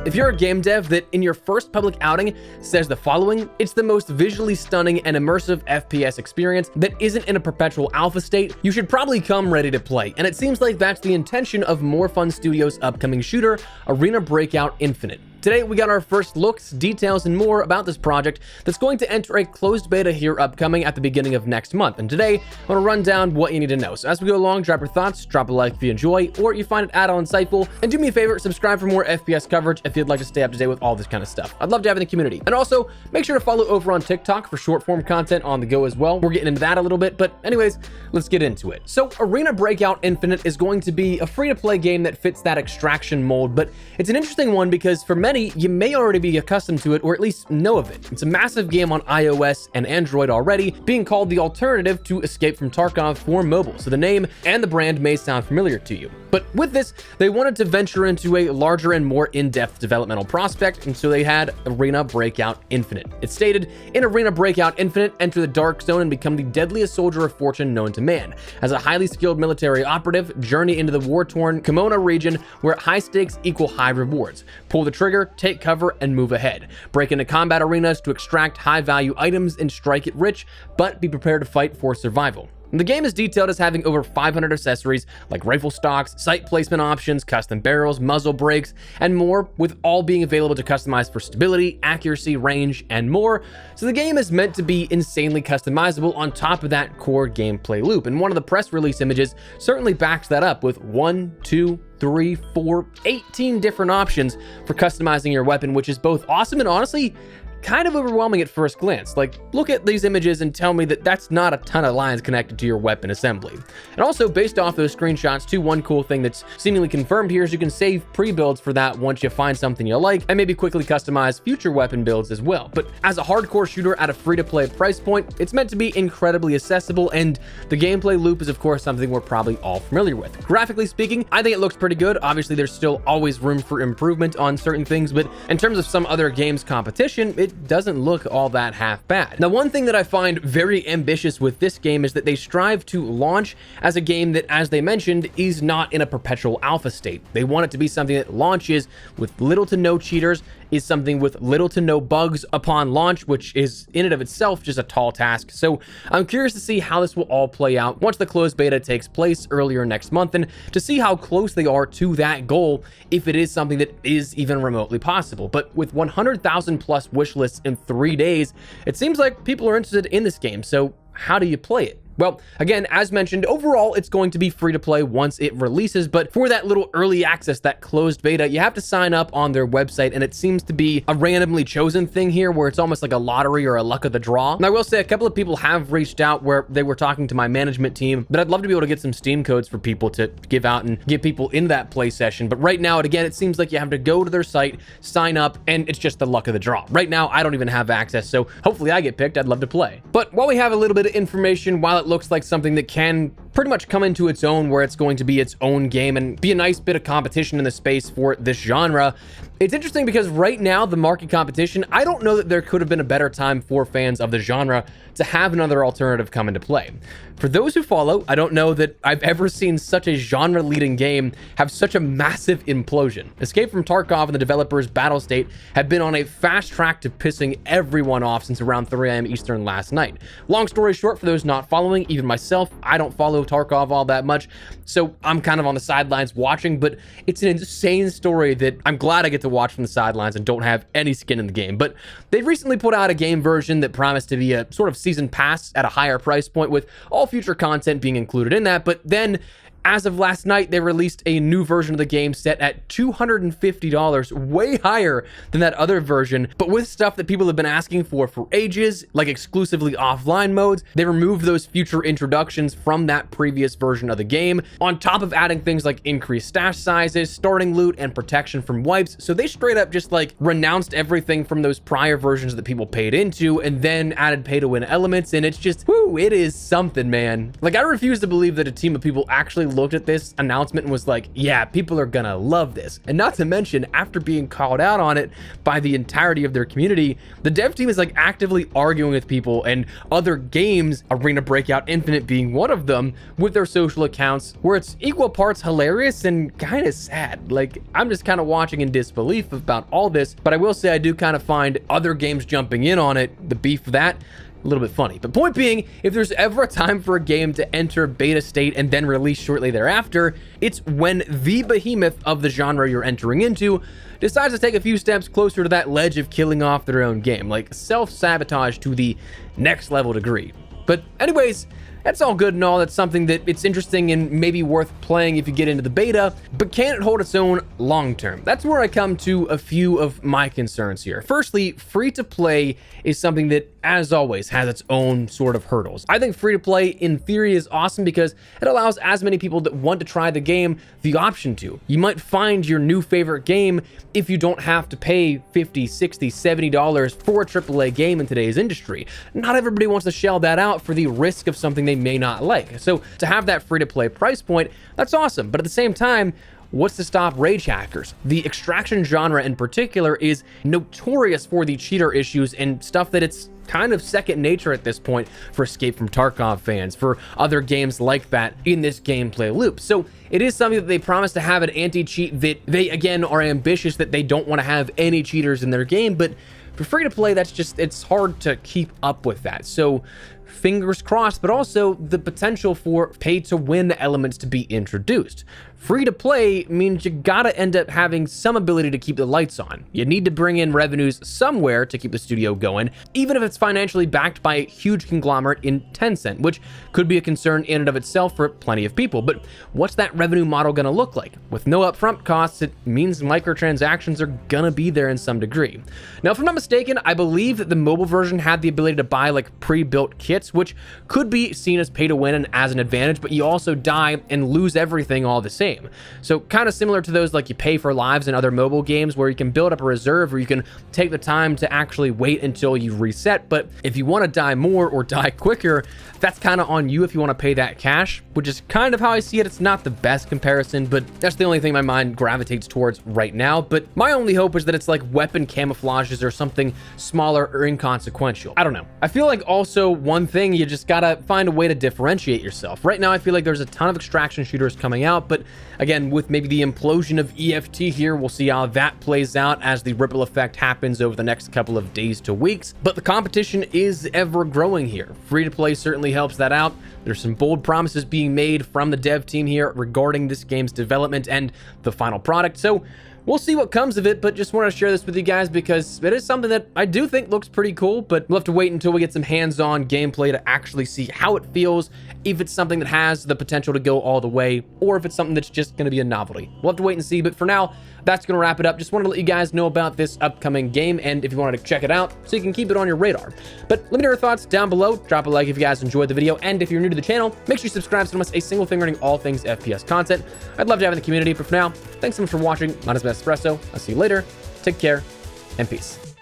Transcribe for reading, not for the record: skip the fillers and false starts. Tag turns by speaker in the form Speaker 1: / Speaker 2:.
Speaker 1: If you're a game dev that in your first public outing says the following, it's the most visually stunning and immersive FPS experience that isn't in a perpetual alpha state, you should probably come ready to play. And it seems like that's the intention of More Fun Studios' upcoming shooter, Arena Breakout Infinite. Today, we got our first looks, details, and more about this project that's going to enter a closed beta here upcoming at the beginning of next month. And today, I want to run down what you need to know. So as we go along, drop your thoughts, drop a like if you enjoy, or you find it at all insightful, and do me a favor, subscribe for more FPS coverage if you'd like to stay up to date with all this kind of stuff. I'd love to have in the community. And also, make sure to follow over on TikTok for short form content on the go as well. We're getting into that a little bit, but anyways, let's get into it. So Arena Breakout Infinite is going to be a free-to-play game that fits that extraction mold, but it's an interesting one because for many, you may already be accustomed to it or at least know of it. It's a massive game on iOS and Android already, being called the alternative to Escape from Tarkov for mobile, so the name and the brand may sound familiar to you. But with this, they wanted to venture into a larger and more in-depth developmental prospect, and so they had Arena Breakout Infinite. It stated, in Arena Breakout Infinite, enter the dark zone and become the deadliest soldier of fortune known to man. As a highly skilled military operative, journey into the war-torn Kimona region where high stakes equal high rewards. Pull the trigger, take cover, and move ahead. Break into combat arenas to extract high-value items and strike it rich, but be prepared to fight for survival. The game is detailed as having over 500 accessories like rifle stocks, sight placement options, custom barrels, muzzle brakes, and more, with all being available to customize for stability, accuracy, range, and more. So the game is meant to be insanely customizable on top of that core gameplay loop, and one of the press release images certainly backs that up with 1, 2, 3, 4, 18 different options for customizing your weapon, which is both awesome and honestly kind of overwhelming at first glance. Like, look at these images and tell me that that's not a ton of lines connected to your weapon assembly. And also, based off those screenshots too, one cool thing that's seemingly confirmed here is you can save pre-builds for that once you find something you like, and maybe quickly customize future weapon builds as well. But as a hardcore shooter at a free-to-play price point, it's meant to be incredibly accessible, and the gameplay loop is of course something we're probably all familiar with. Graphically speaking, I think it looks pretty good. Obviously, there's still always room for improvement on certain things, but in terms of some other games competition, it doesn't look all that half bad. Now, one thing that I find very ambitious with this game is that they strive to launch as a game that, as they mentioned, is not in a perpetual alpha state. They want it to be something that launches with little to no cheaters, is something with little to no bugs upon launch, which is in and of itself just a tall task. So I'm curious to see how this will all play out once the closed beta takes place earlier next month, and to see how close they are to that goal, if it is something that is even remotely possible. But with 100,000 plus wish lists in 3 days, it seems like people are interested in this game. So how do you play it? Well, again, as mentioned, overall, it's going to be free to play once it releases, but for that little early access, that closed beta, you have to sign up on their website, and it seems to be a randomly chosen thing here where it's almost like a lottery or a luck of the draw. And I will say a couple of people have reached out where they were talking to my management team, but I'd love to be able to get some Steam codes for people to give out and get people in that play session. But right now, again, it seems like you have to go to their site, sign up, and it's just the luck of the draw. Right now, I don't even have access, so hopefully I get picked. I'd love to play. But while we have a little bit of information, while it looks like something that can pretty much come into its own, where it's going to be its own game and be a nice bit of competition in the space for this genre, it's interesting because right now, the market competition, I don't know that there could have been a better time for fans of the genre to have another alternative come into play. For those who follow, I don't know that I've ever seen such a genre-leading game have such a massive implosion. Escape from Tarkov and the developers Battle State have been on a fast track to pissing everyone off since around 3 a.m. Eastern last night. Long story short, for those not following, even myself, I don't follow Tarkov all that much, so I'm kind of on the sidelines watching, but it's an insane story that I'm glad I get to watch from the sidelines and don't have any skin in the game. But they recently put out a game version that promised to be a sort of season pass at a higher price point, with all future content being included in that. But then, as of last night, they released a new version of the game set at $250, way higher than that other version, but with stuff that people have been asking for ages, like exclusively offline modes. They removed those future introductions from that previous version of the game, on top of adding things like increased stash sizes, starting loot, and protection from wipes. So they straight up just like renounced everything from those prior versions that people paid into, and then added pay to win elements, and it's just, whoo, it is something, man. Like, I refuse to believe that a team of people actually looked at this announcement and was like, yeah, people are gonna love this. And not to mention, after being called out on it by the entirety of their community, the dev team is like actively arguing with people and other games, Arena Breakout Infinite being one of them, with their social accounts, where it's equal parts hilarious and kind of sad. Like, I'm just kind of watching in disbelief about all this, but I will say I do kind of find other games jumping in on it, the beef of that, a little bit funny. But point being, if there's ever a time for a game to enter beta state and then release shortly thereafter, it's when the behemoth of the genre you're entering into decides to take a few steps closer to that ledge of killing off their own game, like self-sabotage to the next level degree. But anyways, that's all good and all. That's something that it's interesting and maybe worth playing if you get into the beta, but can it hold its own long term? That's where I come to a few of my concerns here. Firstly, free to play is something that, as always, has its own sort of hurdles. I think free to play in theory is awesome because it allows as many people that want to try the game the option to. You might find your new favorite game if you don't have to pay $50, $60, $70 for a AAA game in today's industry. Not everybody wants to shell that out for the risk of something they may not like. So to have that free to play price point, that's awesome. But at the same time, what's to stop rage hackers? The extraction genre in particular is notorious for the cheater issues and stuff that it's kind of second nature at this point for Escape from Tarkov fans, for other games like that in this gameplay loop. So it is something that they promise to have an anti-cheat, that they, again, are ambitious that they don't want to have any cheaters in their game, but for free to play, that's just, it's hard to keep up with that. So fingers crossed, but also the potential for pay to win elements to be introduced. Free to play means you gotta end up having some ability to keep the lights on. You need to bring in revenues somewhere to keep the studio going, even if it's financially backed by a huge conglomerate in Tencent, which could be a concern in and of itself for plenty of people. But what's that revenue model gonna look like? With no upfront costs, it means microtransactions are gonna be there in some degree. Now, if I'm not mistaken, I believe that the mobile version had the ability to buy like pre-built kits, which could be seen as pay to win and as an advantage, but you also die and lose everything all the same. So kind of similar to those like you pay for lives in other mobile games where you can build up a reserve or you can take the time to actually wait until you reset. But if you want to die more or die quicker, that's kind of on you if you want to pay that cash, which is kind of how I see it. It's not the best comparison, but that's the only thing my mind gravitates towards right now. But my only hope is that it's like weapon camouflages or something smaller or inconsequential. I don't know. I feel like also one thing, you just gotta find a way to differentiate yourself. Right now, I feel like there's a ton of extraction shooters coming out, but again, with maybe the implosion of EFT here, we'll see how that plays out as the ripple effect happens over the next couple of days to weeks. But the competition is ever growing here. Free to play certainly helps that out. There's some bold promises being made from the dev team here regarding this game's development and the final product. So we'll see what comes of it, but just wanted to share this with you guys because it is something that I do think looks pretty cool, but we'll have to wait until we get some hands-on gameplay to actually see how it feels, if it's something that has the potential to go all the way, or if it's something that's just going to be a novelty. We'll have to wait and see, but for now, that's going to wrap it up. Just wanted to let you guys know about this upcoming game, and if you wanted to check it out, so you can keep it on your radar. But let me know your thoughts down below. Drop a like if you guys enjoyed the video, and if you're new to the channel, make sure you subscribe so you don't miss a single thing regarding all things FPS content. I'd love to have in the community, but for now, thanks so much for watching. My name is Espresso. I'll see you later. Take care, and peace.